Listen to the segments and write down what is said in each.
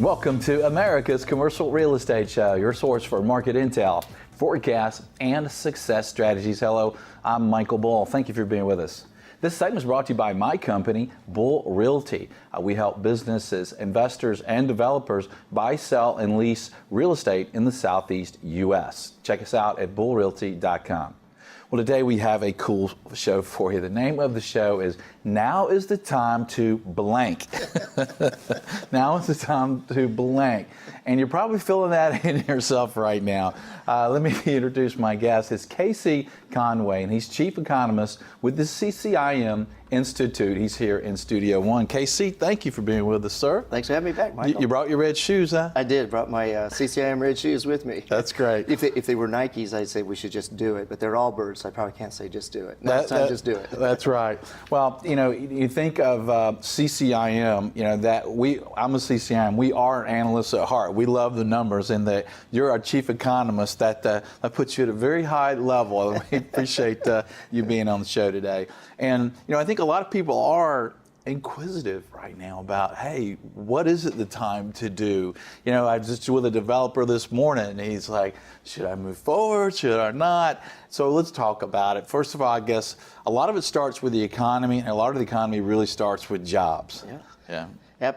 Welcome to America's Commercial Real Estate Show, your source for market intel, forecasts, and success strategies. Hello, I'm Michael Bull. Thank you for being with us. This segment is brought to you by my company, Bull Realty. We help businesses, investors, and developers buy, sell, and lease real estate in the Southeast U.S. Check us out at bullrealty.com. Well, today we have a cool show for you. The name of the show is Now is the Time to Blank. Now is the time to blank. And you're probably feeling that in yourself right now. Let me introduce my guest. It's Casey Conway, and he's Chief Economist with the CCIM Institute. He's here in Studio One. Casey, thank you for being with us, sir. Thanks for having me back, Michael. You brought your red shoes, huh? I did. Brought my CCIM red shoes with me. That's great. If they were Nikes, I'd say we should just do it. But they're all birds, so I probably can't say just do it. Next time, just do it. That's right. Well, you know, you think of CCIM, you know, I'm a CCIM. We are analysts at heart. We love the numbers, and that you're our chief economist. That puts you at a very high level. We appreciate you being on the show today. And, you know, I think a lot of people are inquisitive right now about, hey, what is it the time to do? You know, I was just with a developer this morning, and he's like, should I move forward? Should I not? So let's talk about it. First of all, I guess a lot of it starts with the economy, and a lot of the economy really starts with jobs. Yeah.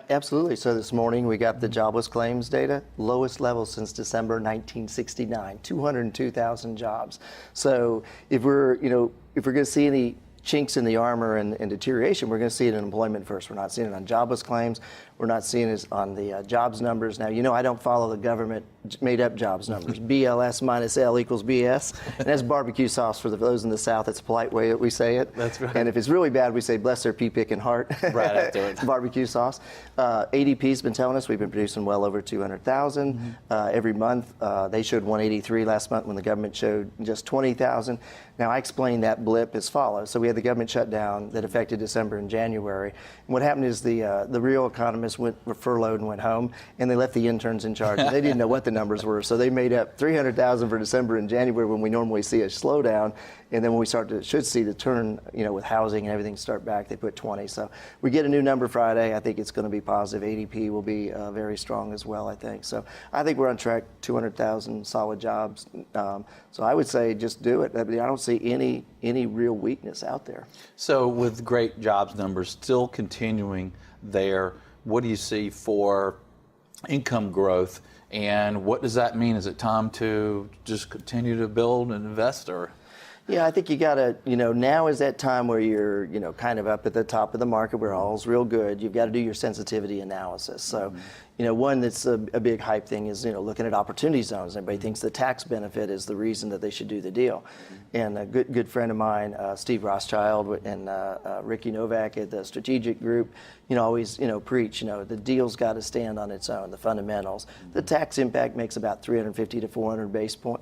Absolutely. So this morning we got the jobless claims data, lowest level since December 1969, 202,000 jobs. So if we're going to see any chinks in the armor and deterioration, we're going to see it in employment first. We're not seeing it on jobless claims. We're not seeing it on the jobs numbers. Now, you know, I don't follow the government made up jobs numbers. BLS minus L equals BS. And that's barbecue sauce for those in the South. That's a polite way that we say it. That's right. And if it's really bad, we say bless their pea picking heart. Right after it. Barbecue sauce. ADP's been telling us we've been producing well over 200,000 every month. They showed 183 last month when the government showed just 20,000. Now, I explained that blip as follows. So we had the government shutdown that affected December and January. And what happened is the real economists were furloughed and went home, and they left the interns in charge. And they didn't know what the numbers were, so they made up 300,000 for December and January when we normally see a slowdown. And then when we should see the turn, you know, with housing and everything start back, they put 20. So we get a new number Friday. I think it's going to be positive. ADP will be very strong as well, I think. So I think we're on track, 200,000 solid jobs. So I would say just do it. I mean, I don't see any real weakness out there. So with great jobs numbers still continuing there, what do you see for income growth, and what does that mean? Is it time to just continue to build and invest, or? Yeah, I think you got to, you know, now is that time where you're, you know, kind of up at the top of the market where all's real good. You've got to do your sensitivity analysis. So, you know, one that's a big hype thing is, you know, looking at opportunity zones. Everybody thinks the tax benefit is the reason that they should do the deal. And a good friend of mine, Steve Rothschild and Ricky Novak at the Strategic Group, you know, always, you know, preach, you know, the deal's got to stand on its own, the fundamentals. The tax impact makes about 350 to 400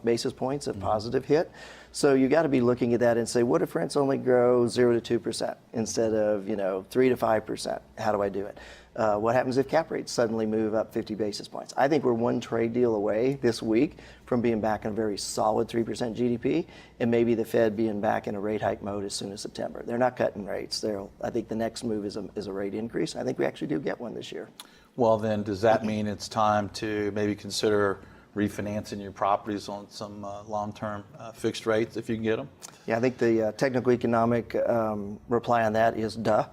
basis points of positive hit. So you got to be looking at that and say, what if rents only grow 0 to 2% instead of, you know, 3 to 5%? How do I do it? What happens if cap rates suddenly move up 50 basis points? I think we're one trade deal away this week from being back in a very solid 3% GDP, and maybe the Fed being back in a rate hike mode as soon as September. They're not cutting rates. I think the next move is a rate increase. I think we actually do get one this year. Well, then, does that mean it's time to maybe consider refinancing your properties on some long-term fixed rates if you can get them? Yeah, I think the technical economic reply on that is duh.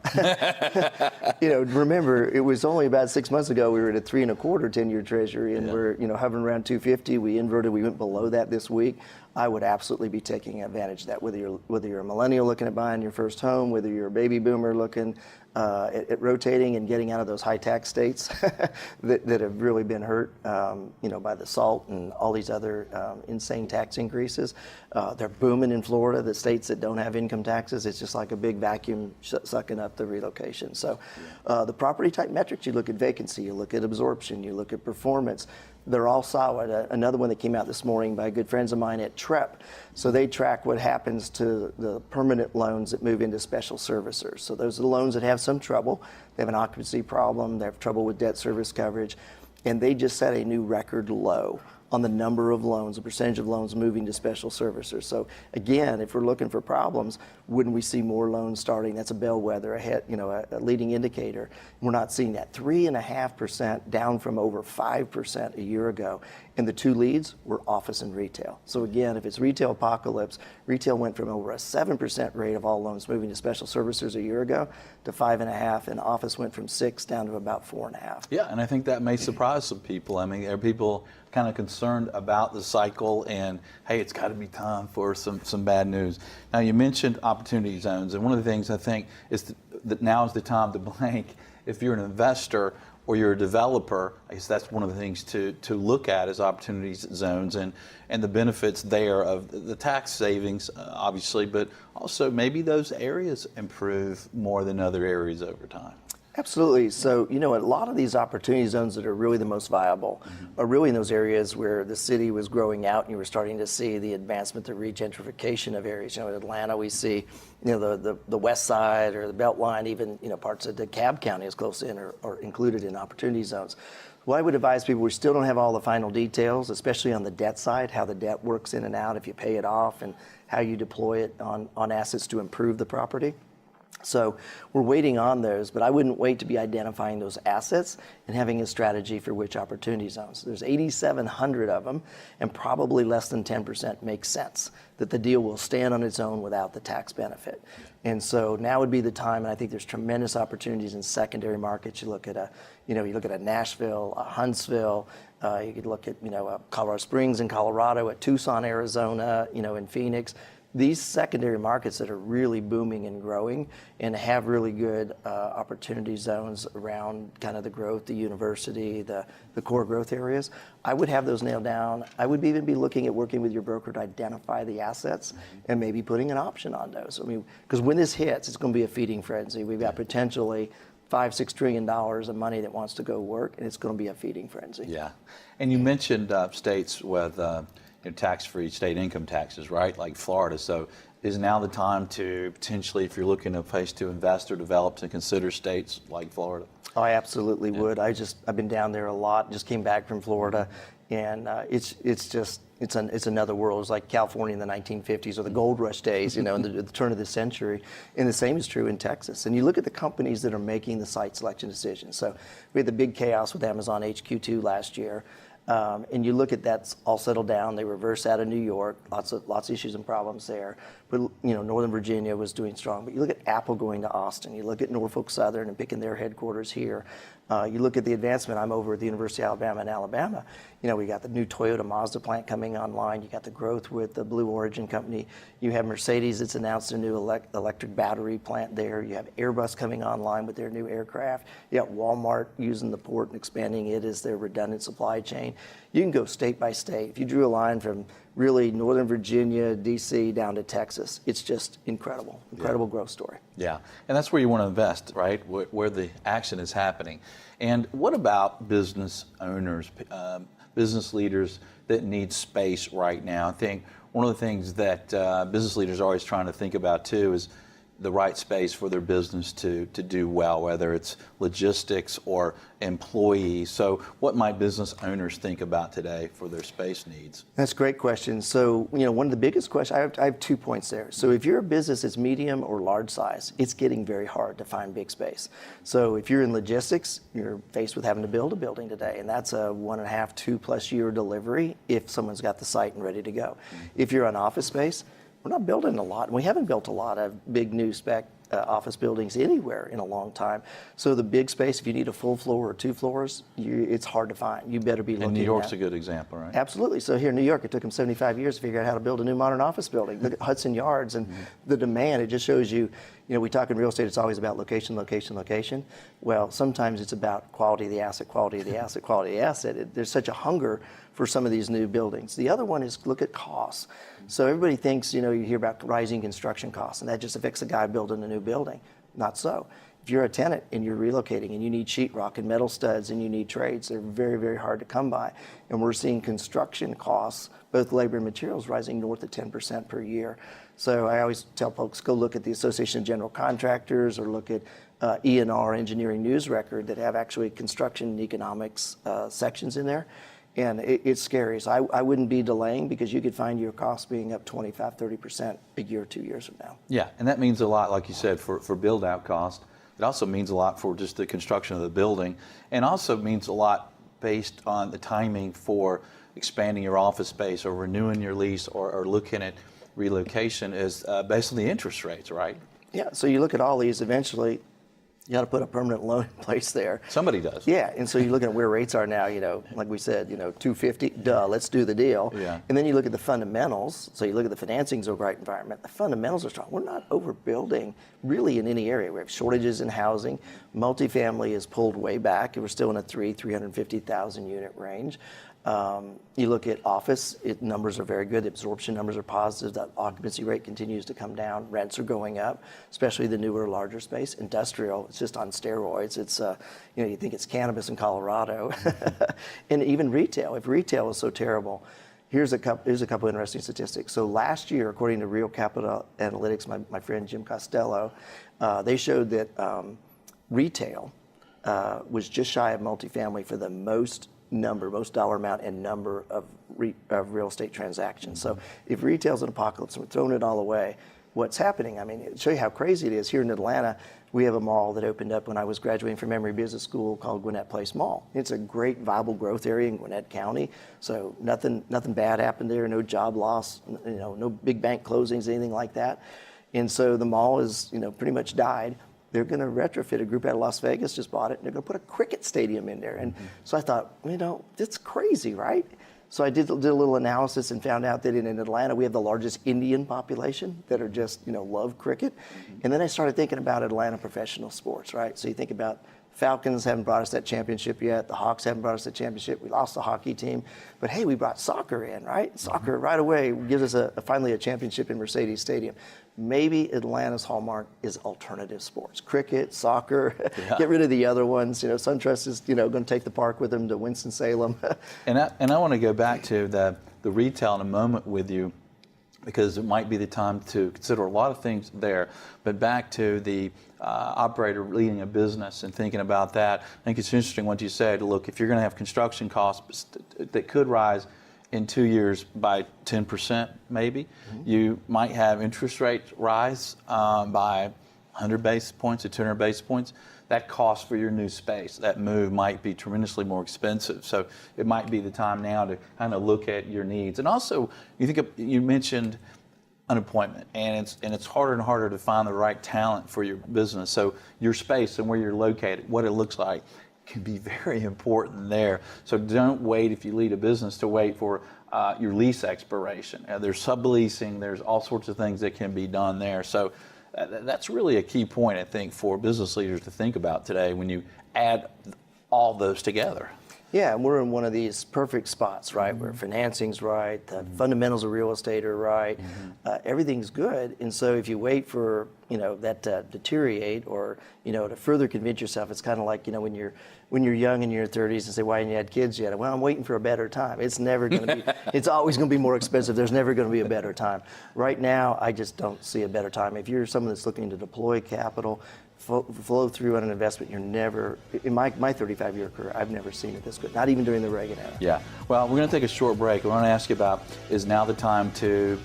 You know, remember, it was only about 6 months ago we were at a 3 1/4 10-year Treasury, and we're, you know, hovering around 250. We inverted. We went below that this week. I would absolutely be taking advantage of that. Whether you're a millennial looking at buying your first home, whether you're a baby boomer looking at rotating and getting out of those high tax states that have really been hurt, you know, by the SALT and all these other insane tax increases. They're booming in Florida, the states that don't have income taxes. It's just like a big vacuum sucking up the relocation. So the property type metrics, you look at vacancy, you look at absorption, you look at performance. They're all solid. Another one that came out this morning by good friends of mine at TREP. So they track what happens to the permanent loans that move into special servicers. So those are the loans that have some trouble. They have an occupancy problem. They have trouble with debt service coverage. And they just set a new record low on the number of loans, the percentage of loans moving to special servicers. So again, if we're looking for problems, wouldn't we see more loans starting? That's a bellwether, a leading indicator. We're not seeing that. 3.5% down from over 5% a year ago. And the two leads were office and retail. So again, if it's retail apocalypse, retail went from over a 7% rate of all loans moving to special servicers a year ago to 5.5%, and office went from 6 down to about 4.5. Yeah, and I think that may surprise some people. I mean, are people kind of concerned about the cycle and, hey, it's got to be time for some bad news? Now, you mentioned opportunity zones, and one of the things I think is that now is the time to blank. If you're an investor or you're a developer, I guess that's one of the things to look at is opportunity zones and the benefits there of the tax savings, obviously, but also maybe those areas improve more than other areas over time. Absolutely. So, a lot of these opportunity zones that are really the most viable are really in those areas where the city was growing out and you were starting to see the advancement, the regentrification of areas. In Atlanta, we see, the west side or the Beltline, even, parts of DeKalb County is close in or included in opportunity zones. What I would advise people, we still don't have all the final details, especially on the debt side, how the debt works in and out, if you pay it off, and how you deploy it on assets to improve the property. So we're waiting on those, but I wouldn't wait to be identifying those assets and having a strategy for which opportunity zones. There's 8,700 of them, and probably less than 10% makes sense, that the deal will stand on its own without the tax benefit. And so now would be the time, and I think there's tremendous opportunities in secondary markets. You look at a Nashville, a Huntsville, you could look at, Colorado Springs in Colorado, at Tucson, Arizona, in Phoenix. These secondary markets that are really booming and growing and have really good opportunity zones around kind of the growth, the university, the core growth areas, I would have those nailed down. I would even be looking at working with your broker to identify the assets and maybe putting an option on those. I mean, because when this hits, it's going to be a feeding frenzy. We've got potentially $5-6 trillion of money that wants to go work, and it's going to be a feeding frenzy. Yeah, and you mentioned states with tax-free state income taxes, right? Like Florida. So is now the time to potentially, if you're looking at a place to invest or develop, to consider states like Florida? Oh, I absolutely would. I've been down there a lot. Just came back from Florida, and it's another world. It's like California in the 1950s or the gold rush days, in the turn of the century. And the same is true in Texas. And you look at the companies that are making the site selection decisions. So we had the big chaos with Amazon HQ2 last year. And you look at that's all settled down. They reversed out of New York, lots of issues and problems there. But Northern Virginia was doing strong. But you look at Apple going to Austin. You look at Norfolk Southern and picking their headquarters here. You look at the advancement. I'm over at the University of Alabama in Alabama. We got the new Toyota Mazda plant coming online. You got the growth with the Blue Origin company. You have Mercedes that's announced a new electric battery plant there. You have Airbus coming online with their new aircraft. You got Walmart using the port and expanding it as their redundant supply chain. You can go state by state. If you drew a line from really Northern Virginia, D.C. down to Texas, it's just incredible growth story. Yeah, and that's where you want to invest, right? Where the action is happening. And what about business owners, business leaders that need space right now? I think one of the things that business leaders are always trying to think about too is the right space for their business to do well, whether it's logistics or employees. So what might business owners think about today for their space needs? That's a great question. So, one of the biggest questions, I have 2 points there. So if you're a business that's medium or large size, it's getting very hard to find big space. So if you're in logistics, you're faced with having to build a building today, and that's a 1.5, 2+ year delivery if someone's got the site and ready to go. If you're on office space, we're not building a lot. We haven't built a lot of big new spec office buildings anywhere in a long time. So the big space, if you need a full floor or 2 floors, it's hard to find. You better be looking at And New York's a good example, right? Absolutely. So here in New York, it took them 75 years to figure out how to build a new modern office building. Look at Hudson Yards and the demand. It just shows you, we talk in real estate, it's always about location, location, location. Well, sometimes it's about quality of the asset, quality of the asset, quality of the asset. There's such a hunger for some of these new buildings. The other one is look at costs. So everybody thinks, you hear about rising construction costs, and that just affects the guy building a new building. Not so. If you're a tenant and you're relocating and you need sheetrock and metal studs and you need trades, they're very, very hard to come by. And we're seeing construction costs, both labor and materials, rising north of 10% per year. So I always tell folks, go look at the Association of General Contractors or look at E&R Engineering News Record that have actually construction and economics sections in there. And it's scary. So I wouldn't be delaying, because you could find your costs being up 25, 30% a year, 2 years from now. Yeah, and that means a lot, like you said, for build out cost. It also means a lot for just the construction of the building, and also means a lot based on the timing for expanding your office space or renewing your lease or looking at relocation is based on the interest rates, right? Yeah, so you look at all these, eventually you got to put a permanent loan in place there. Somebody does. Yeah, and so you look at where rates are now, like we said, 250, duh, let's do the deal. Yeah. And then you look at the fundamentals. So you look at the financing's a great environment. The fundamentals are strong. We're not overbuilding really in any area. We have shortages in housing. Multifamily is pulled way back. We're still in a 350,000 unit range. You look at office, numbers are very good. The absorption numbers are positive. The occupancy rate continues to come down. Rents are going up, especially the newer, larger space. Industrial, it's just on steroids. It's, you think it's cannabis in Colorado. And even retail. If retail is so terrible, here's a couple interesting statistics. So last year, according to Real Capital Analytics, my friend Jim Costello, they showed that retail was just shy of multifamily for the most dollar amount and number of real estate transactions. So if retail's an apocalypse and we're throwing it all away, what's happening? I mean, to show you how crazy it is, here in Atlanta, we have a mall that opened up when I was graduating from Emory Business School called Gwinnett Place Mall. It's a great, viable growth area in Gwinnett County. So nothing bad happened there, no job loss, no big bank closings, anything like that. And so the mall is, pretty much died. They're going to retrofit. A group out of Las Vegas just bought it, and they're going to put a cricket stadium in there. And so I thought, that's crazy, right? So I did a little analysis and found out that in Atlanta, we have the largest Indian population that are just, love cricket. And then I started thinking about Atlanta professional sports, right? So you think about Falcons haven't brought us that championship yet. The Hawks haven't brought us that championship. We lost the hockey team. But hey, we brought soccer in, right? Soccer right away gives us finally a championship in Mercedes Stadium. Maybe Atlanta's hallmark is alternative sports. Cricket, soccer, get rid of the other ones. SunTrust is, going to take the park with them to Winston-Salem. And I want to go back to the retail in a moment with you, because it might be the time to consider a lot of things there. But back to the operator leading a business and thinking about that, I think it's interesting what you said. Look, if you're going to have construction costs that could rise in 2 years by 10%, maybe, you might have interest rates rise by 100 basis points or 200 basis points. That cost for your new space, that move might be tremendously more expensive. So it might be the time now to kind of look at your needs. And also, you mentioned unemployment, and it's harder and harder to find the right talent for your business. So your space and where you're located, what it looks like, can be very important there. So don't wait, if you lead a business, to wait for your lease expiration. There's subleasing, there's all sorts of things that can be done there. So that's really a key point, I think, for business leaders to think about today when you add all those together. Yeah, and we're in one of these perfect spots, right, where financing's right, the fundamentals of real estate are right, everything's good. And so if you wait for, that to deteriorate or, to further convince yourself, it's kind of like, when you're young in your 30s and say, why haven't you had kids yet? Well, I'm waiting for a better time. It's never going to be, it's always going to be more expensive. There's never going to be a better time. Right now, I just don't see a better time. If you're someone that's looking to deploy capital, flow through on an investment, you're never, in my 35-year career, I've never seen it this good, not even during the Reagan era. Yeah, well, we're going to take a short break. I want to ask you about, is now the time to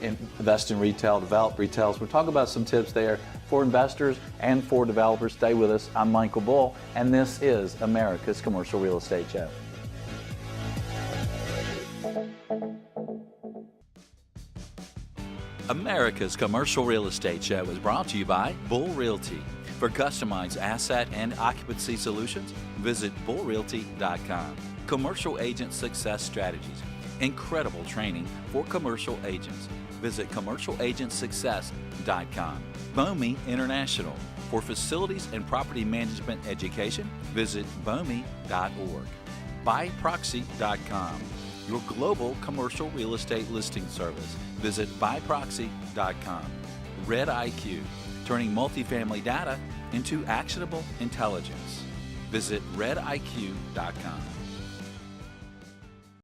invest in retail, develop retail? So we'll talk about some tips there for investors and for developers. Stay with us. I'm Michael Bull, and this is America's Commercial Real Estate Show. America's Commercial Real Estate Show is brought to you by Bull Realty. For customized asset and occupancy solutions, visit bullrealty.com. Commercial Agent Success Strategies. Incredible training for commercial agents. Visit commercialagentsuccess.com. BOMI International. For facilities and property management education, visit BOMI.org. Buyproxy.com. Your global commercial real estate listing service. Visit buyproxy.com. Red IQ, turning multifamily data into actionable intelligence. Visit rediq.com.